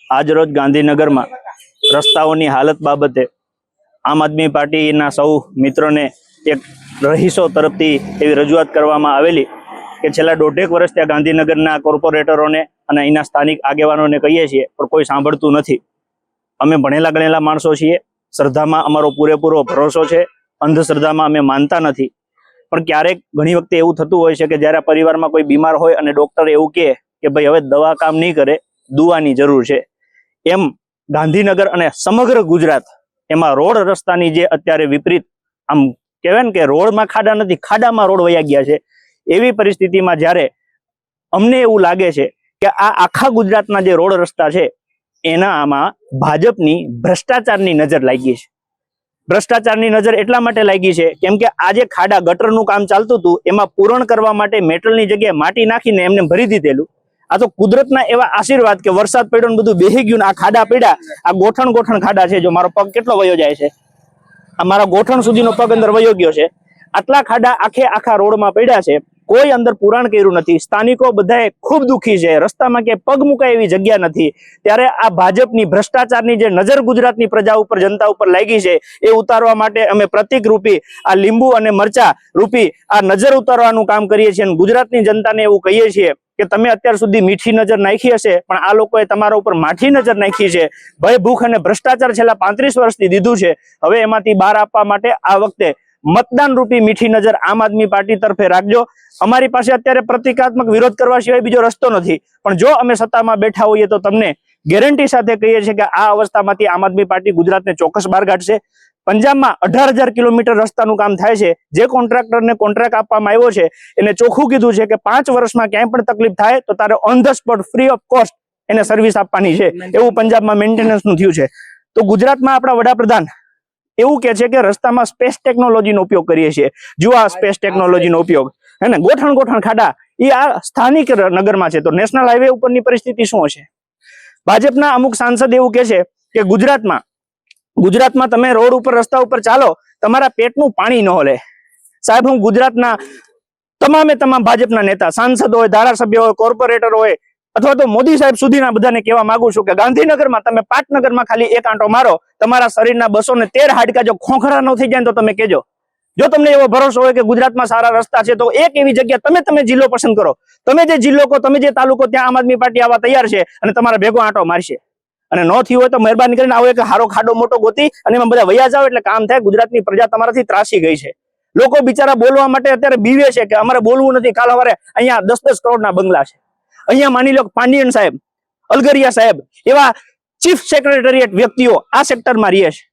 આજરોજ ગાંધીનગરમાં રસ્તાઓની હાલત બાબતે આમ આદમી પાર્ટીના સૌ મિત્રોને એક રહીશો તરફથી એવી રજૂઆત કરવામાં આવેલી કે છેલ્લા 1.5 વર્ષ ત્યાં ગાંધીનગરના કોર્પોરેટરોને અને અહીંના સ્થાનિક આગેવાનોને કહીએ છીએ પણ કોઈ સાંભળતું નથી। અમે ભણેલા ગણેલા માણસો છીએ, શ્રદ્ધામાં અમારો પૂરેપૂરો ભરોસો છે, અંધશ્રદ્ધામાં અમે માનતા નથી। પણ ક્યારેક ઘણી વખતે એવું થતું હોય છે કે જ્યારે પરિવારમાં કોઈ બીમાર હોય અને ડોક્ટર એવું કહે કે ભાઈ હવે દવા કામ નહીં કરે, દુવાની જરૂર છે, એમ ગાંધીનગર અને સમગ્ર ગુજરાત એમાં રોડ રસ્તાની જે અત્યારે વિપરીત આમ કહેવાય ને કે રોડમાં ખાડા નથી, ખાડામાં રોડ વયા ગયા છે, એવી પરિસ્થિતિમાં જ્યારે અમને એવું લાગે છે કે આ આખા ગુજરાતના જે રોડ રસ્તા છે એનામાં ભાજપની ભ્રષ્ટાચારની નજર લાગી છે। ભ્રષ્ટાચારની નજર એટલા માટે લાગી છે કેમ કે આજે ખાડા ગટરનું કામ ચાલતું હતું એમાં પૂરણ કરવા માટે મેટલની જગ્યાએ માટી નાખીને એમને ભરી દીધેલું। આ તો કુદરતના એવા આશીર્વાદ કે વરસાદ પડ્યો ને બધું બેહી ગયું ને આ ખાડા પડ્યા, આ ગોઠણ ખાડા છે। જો મારો પગ કેટલો વયો જાય છે, આ મારા ગોઠણ સુધીનો પગ અંદર વયો ગયો છે। આટલા ખાડા આખા રોડમાં પડ્યા છે, કોઈ અંદર પુરાણ કર્યું નથી। સ્થાનિકો બધાએ ખૂબ દુઃખી છે, રસ્તામાં ક્યાંય પગ મુકાય એવી જગ્યા નથી। ત્યારે આ ભાજપની ભ્રષ્ટાચારની જે નજર ગુજરાતની પ્રજા ઉપર, જનતા ઉપર લાગી છે એ ઉતારવા માટે અમે પ્રતિક રૂપી આ લીંબુ અને મરચા રૂપી આ નજર ઉતારવાનું કામ કરીએ છીએ। ગુજરાતની જનતાને એવું કહીએ છીએ કે તમે અત્યાર સુધી મીઠી નજર નાખી હશે પણ આ લોકોએ તમારા ઉપર માઠી નજર નાખી છે। ભય, ભૂખ અને ભ્રષ્ટાચાર છેલ્લા 35 વર્ષથી દીધું છે, હવે એમાંથી બહાર આપવા માટે આ વખતે મતદાન રૂપી મીઠી નજર આમ આદમી પાર્ટી તરફે રાખજો। અમારી પાસે અત્યારે પ્રતિકાત્મક વિરોધ કરવા સિવાય બીજો રસ્તો નથી, પણ જો અમે સત્તામાં બેઠા હોઈએ તો તમને ગેરંટી સાથે કહીએ છીએ કે આ અવસ્થામાંથી આમ આદમી પાર્ટી ગુજરાતને ચોક્કસ બહાર કાઢશે। પંજાબમાં 18,000 કિલોમીટર રસ્તાનું કામ થાય છે, જે કોન્ટ્રાક્ટરને કોન્ટ્રાક્ટ આપવામાં આવ્યો છે એને ચોખ્ખું કીધું છે કે 5 વર્ષમાં ક્યાંય પણ તકલીફ થાય તો તારે on the spot free of cost એને સર્વિસ આપવાની છે, એવું પંજાબમાં મેન્ટેનન્સનું થયું છે। તો ગુજરાતમાં આપણા વડાપ્રધાન એવું કે છે કે રસ્તામાં સ્પેસ ટેકનોલોજીનો ઉપયોગ કરીએ છીએ। જો આ સ્પેસ ટેકનોલોજીનો ઉપયોગ હે ને ગોઠણ ખાડા એ આ સ્થાનિક નગરમાં છે, તો નેશનલ હાઈવે ઉપરની પરિસ્થિતિ શું હશે? ભાજપના અમુક સાંસદ એવું કે છે કે ગુજરાતમાં તમે રોડ ઉપર, રસ્તા ઉપર ચાલો, તમારા પેટનું પાણી ન હલે। સાહેબ, હું ગુજરાતના તમામ ભાજપના નેતા, સાંસદ હોય, ધારાસભ્ય હોય, કોર્પોરેટર હોય અથવા તો મોદી સાહેબ સુધીના બધાને કહેવા માંગુ છું કે ગાંધીનગરમાં તમે પાટનગરમાં ખાલી એક આંટો મારો, તમારા શરીરના 213 હાડકા જો ખોખરા ન થઈ જાય તો તમે કહેજો। જો તમને એવો ભરોસો હોય કે ગુજરાતમાં સારા રસ્તા છે તો એક એવી જગ્યા તમે જિલ્લો પસંદ કરો, તમે જે જિલ્લો કહો, તમે જે તાલુકો, ત્યાં આમ આદમી પાર્ટી આવવા તૈયાર છે અને તમારા ભેગો આંટો મારશે। અને ન થયું હોય તો મહેરબાની કરીને આવો એક હારો ખાડો મોટો ગોતી અને એમાં બધા વયા જાવ એટલે કામ થાય। ગુજરાતની પ્રજા તમારાથી ત્રાસી ગઈ છે, લોકો બિચારા બોલવા માટે અત્યારે બીવે છે કે અમારે બોલવું નથી, કાલ સવારે અહીંયા 10-10 કરોડના બંગલા છે, અહીંયા માની લો પાંડિયન સાહેબ, અલગરિયા સાહેબ એવા ચીફ સેક્રેટરીએટ વ્યક્તિઓ આ સેક્ટરમાં રહે છે।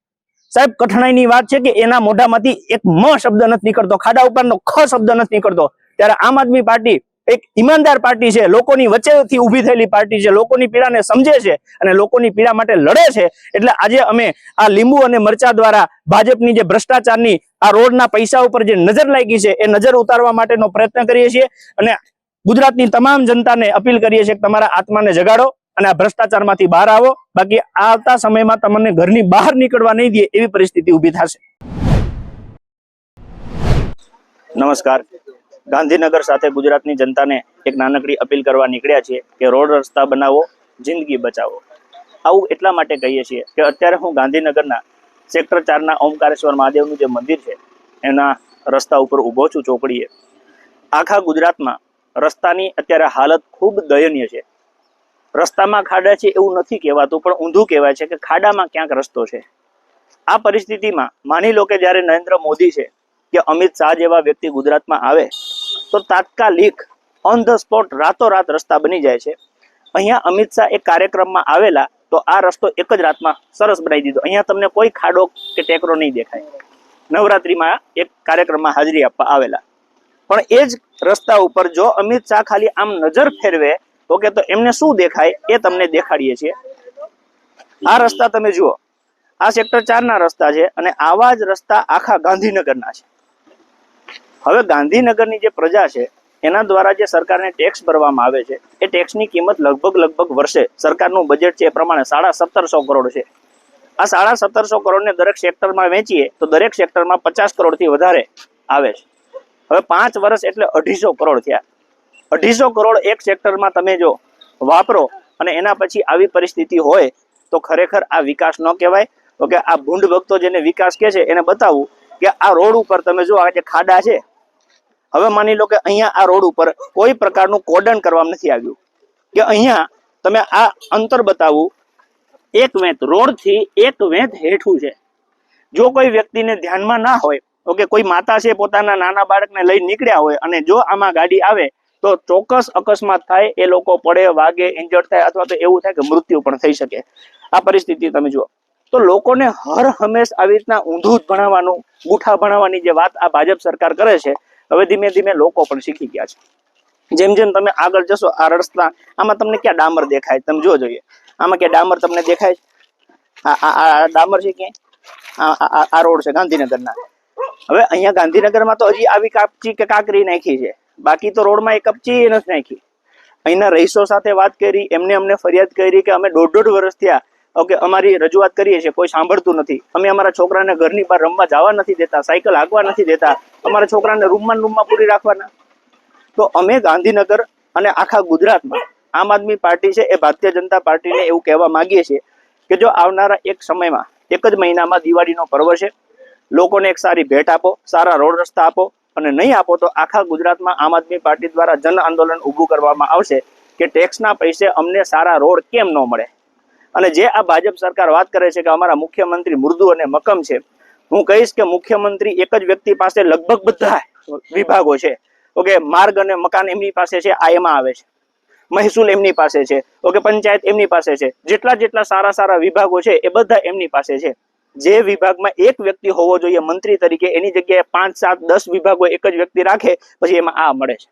સાહેબ, કઠણાઈની વાત છે કે એના મોઢામાંથી એક મ શબ્દ નથી નીકળતો, ખાડા ઉપરનો ખ શબ્દ નથી નીકળતો। ત્યારે આમ આદમી પાર્ટી એક ઈમાનદાર પાર્ટી છે, લોકોની વચ્ચેથી ઊભી થયેલી પાર્ટી છે, લોકોની પીડાને સમજે છે અને લોકોની પીડા માટે લડે છે। એટલે આજે અમે આ લીંબુ અને મરચા દ્વારા ભાજપની જે ભ્રષ્ટાચારની આ રોડના પૈસા ઉપર જે નજર લાગી છે એ નજર ઉતારવા માટેનો પ્રયત્ન કરીએ છીએ અને ગુજરાતની તમામ જનતાને અપીલ કરીએ છીએ કે તમારા આત્માને જગાડો અને આ ભ્રષ્ટાચારમાંથી બહાર આવો, બાકી આવતા સમયમાં તમને ઘરની બહાર નીકળવા નહીં દે એવી પરિસ્થિતિ ઊભી થશે। નમસ્કાર, ગાંધીનગર સાથે ગુજરાતની જનતાને એક નાનકડી અપીલ કરવા નીકળ્યા છીએ કે રોડ રસ્તા બનાવો, જિંદગી બચાવો। આવું એટલા માટે કહીએ છીએ કે અત્યારે હું ગાંધીનગરના સેક્ટર 4ના ઓમકારેશ્વર મહાદેવનું જે મંદિર છે એના રસ્તા ઉપર ઊભો છું, ચોકડીએ। આખા ગુજરાતમાં રસ્તાની અત્યારે હાલત ખૂબ દયનીય છે। રસ્તામાં ખાડા છે એવું નથી કહેવાતું, પણ ઊંધું કહેવાય છે કે ખાડામાં ક્યાંક રસ્તો છે। આ પરિસ્થિતિમાં માની લો કે જ્યારે નરેન્દ્ર મોદી છે કે અમિત શાહ જેવા વ્યક્તિ ગુજરાતમાં આવે તો તાત્કાલિક ઓન ધ સ્પોટ રાતોરાત રસ્તા બની જાય છે। અહીંયા અમિત શાહ એક કાર્યક્રમમાં આવેલા તો આ રસ્તો એક જ રાતમાં સરસ બનાવી દીધો। અહીંયા તમને કોઈ ખાડો કે ટેકરો નહીં દેખાય। નવરાત્રીમાં એક કાર્યક્રમમાં હાજરી આપવા આવેલા, પણ એ જ રસ્તા ઉપર જો અમિત શાહ ખાલી આમ નજર ફેરવે ઓકે તો એમને શું દેખાય એ તમને દેખાડીએ છીએ। આ રસ્તા તમે જુઓ, આ સેક્ટર 4ના રસ્તા છે અને આવા જ રસ્તા આખા ગાંધીનગરના છે। હવે ગાંધીનગરની જે પ્રજા છે એના દ્વારા જે સરકારને ટેક્સ ભરવામાં આવે છે એ ટેક્સની કિંમત લગભગ વર્ષે સરકારનું બજેટ છે એ પ્રમાણે 1750 કરોડ છે। આ 1750 કરોડને દરેક સેક્ટરમાં વેચીએ તો દરેક સેક્ટરમાં 50 કરોડથી વધારે આવે છે। હવે 5 વર્ષ એટલે 250 કરોડ થયા। 250 કરોડ એક સેક્ટરમાં તમે જો વાપરો અને એના પછી આવી પરિસ્થિતિ હોય તો ખરેખર આ વિકાસ ન કહેવાય. તો કે આ ભૂંડ ભક્તો જેને વિકાસ કહે છે એને બતાવવું કે આ રોડ ઉપર તમે જો આ જે ખાડા છે, હવે માની લો કે અહીંયા આ રોડ ઉપર કોઈ પ્રકારનું કોર્ડન કરવામાં નથી આવ્યું, કે અહીંયા તમે આ અંતર બતાવવું 1 વેંત રોડ થી 1 વેંત હેઠું છે. જો કોઈ વ્યક્તિને ધ્યાનમાં ના હોય, ઓકે, કોઈ માતા છે પોતાના નાના બાળકને લઈ નીકળ્યા હોય અને જો આમાં ગાડી આવે તો ચોક્કસ અકસ્માત થાય, એ લોકો પડે, વાગે, ઇન્જર્ડ થાય અથવા તો એવું થાય કે મૃત્યુ પણ થઈ શકે. આ પરિસ્થિતિ તમે જુઓ તો લોકોને હર હંમેશ આવી રીતના ઊંધું જ ભણાવવાનું, ગુઠા ભણાવવાની જે વાત આ ભાજપ સરકાર કરે છે, હવે ધીમે ધીમે લોકો પણ શીખી ગયા છે. જેમ જેમ તમે આગળ જશો આ રસ્તા, આમાં તમને ક્યાં ડામર દેખાય? તમે જો જોઈએ આમાં ક્યાં ડામર તમને દેખાય? આ ડામર છે ક્યાંય? આ રોડ છે ગાંધીનગરના. હવે અહીંયા ગાંધીનગરમાં તો હજી આવી કાપચી કે કાંકરી નાખી છે, બાકી તો રોડમાં એ કપચી નથી નાખી. અહીંના રહીશો સાથે વાત કરી, એમને અમને ફરિયાદ કરી કે અમે 1.5 વર્ષ થયા, ઓકે, અમારી રજૂઆત કરીએ છીએ, કોઈ સાંભળતું નથી. અમે અમારા છોકરાને ઘરની બહાર રમવા જવા નથી દેતા, સાયકલ હાંકવા નથી દેતા, અમારા છોકરાને રૂમમાં પૂરી રાખવાના. તો અમે ગાંધીનગર અને આખા ગુજરાતમાં આમ આદમી પાર્ટી છે એ ભારતીય જનતા પાર્ટીને એવું કહેવા માંગીએ છીએ કે જો આવનારા એક સમયમાં, 1 જ મહિનામાં દિવાળીનો પર્વ છે, લોકોને એક સારી ભેટ આપો, સારા રોડ રસ્તા આપો, અને નહીં આપો તો આખા ગુજરાતમાં આમ આદમી પાર્ટી દ્વારા જન આંદોલન ઊભું કરવામાં આવશે કે ટેક્સના પૈસે અમને સારા રોડ કેમ ન મળે. અને જે આ ભાજપ સરકાર વાત કરે છે કે અમારા મુખ્યમંત્રી મૃદુ અને મક્કમ છે, હું કહીશ કે મુખ્યમંત્રી એક જ વ્યક્તિ પાસે લગભગ બધા વિભાગો છે. ઓકે, માર્ગ અને મકાન એમની પાસે છે, આ એમાં આવે છે, મહેસૂલ એમની પાસે છે, ઓકે, પંચાયત એમની પાસે છે, જેટલા સારા વિભાગો છે એ બધા એમની પાસે છે. જે વિભાગમાં એક વ્યક્તિ હોવો જોઈએ મંત્રી તરીકે, એની જગ્યાએ 5, 7, 10 વિભાગો એક જ વ્યક્તિ રાખે, પછી એમાં આ મળે છે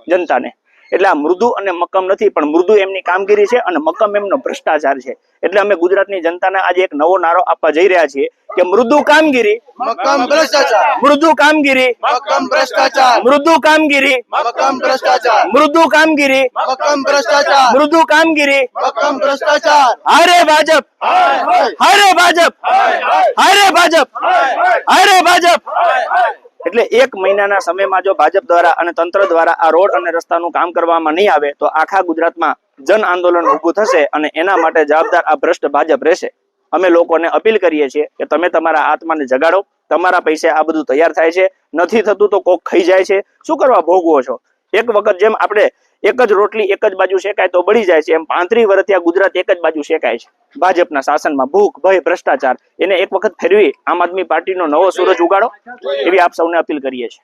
જનતાને. એટલે આ મૃદુ અને મક્કમ નથી, પણ મૃદુ એમની કામગીરી છે અને મક્કમ એમનો ભ્રષ્ટાચાર છે. એટલે અમે ગુજરાતની જનતાને આજે એક નવો નારો આપવા જઈ રહ્યા છીએ કે મૃદુ કામગીરી, મક્કમ ભ્રષ્ટાચાર, મૃદુ કામગીરી, મક્કમ ભ્રષ્ટાચાર, મૃદુ કામગીરી, મક્કમ ભ્રષ્ટાચાર, મૃદુ કામગીરી, મક્કમ ભ્રષ્ટાચાર, મૃદુ કામગીરી. મક્કમ ભ્રષ્ટાચાર. હારે ભાજપ, હારે ભાજપ, હારે ભાજપ, હારે ભાજપ. એટલે 1 મહિનાના સમયમાં જો ભાજપ દ્વારા અને તંત્ર દ્વારા આ રોડ અને રસ્તાનું કામ કરવામાં નહીં આવે તો આખા ગુજરાતમાં જન આંદોલન ઊભું થશે અને એના માટે જવાબદાર આ ભ્રષ્ટ ભાજપ રહેશે. અમે લોકોને અપીલ કરીએ છીએ કે તમે તમારા આત્માને જગાડો, તમારા પૈસે આ બધું તૈયાર થાય છે, નથી થતું તો કોક ખાઈ જાય છે, શું કરવા ભોગવો છો? એક વખત જેમ આપણે એક જ રોટલી એક જ બાજુ શેકાય તો બળી જાય છે, એમ 35 વર્ષથી આ ગુજરાત એક જ બાજુ શેકાય છે ભાજપના શાસનમાં. ભૂખ, ભય, ભ્રષ્ટાચાર, એને એક વખત ફેરવી આમ આદમી પાર્ટીનો નવો સૂરજ ઉગાડો, એવી આપ સૌને અપીલ કરીએ છીએ.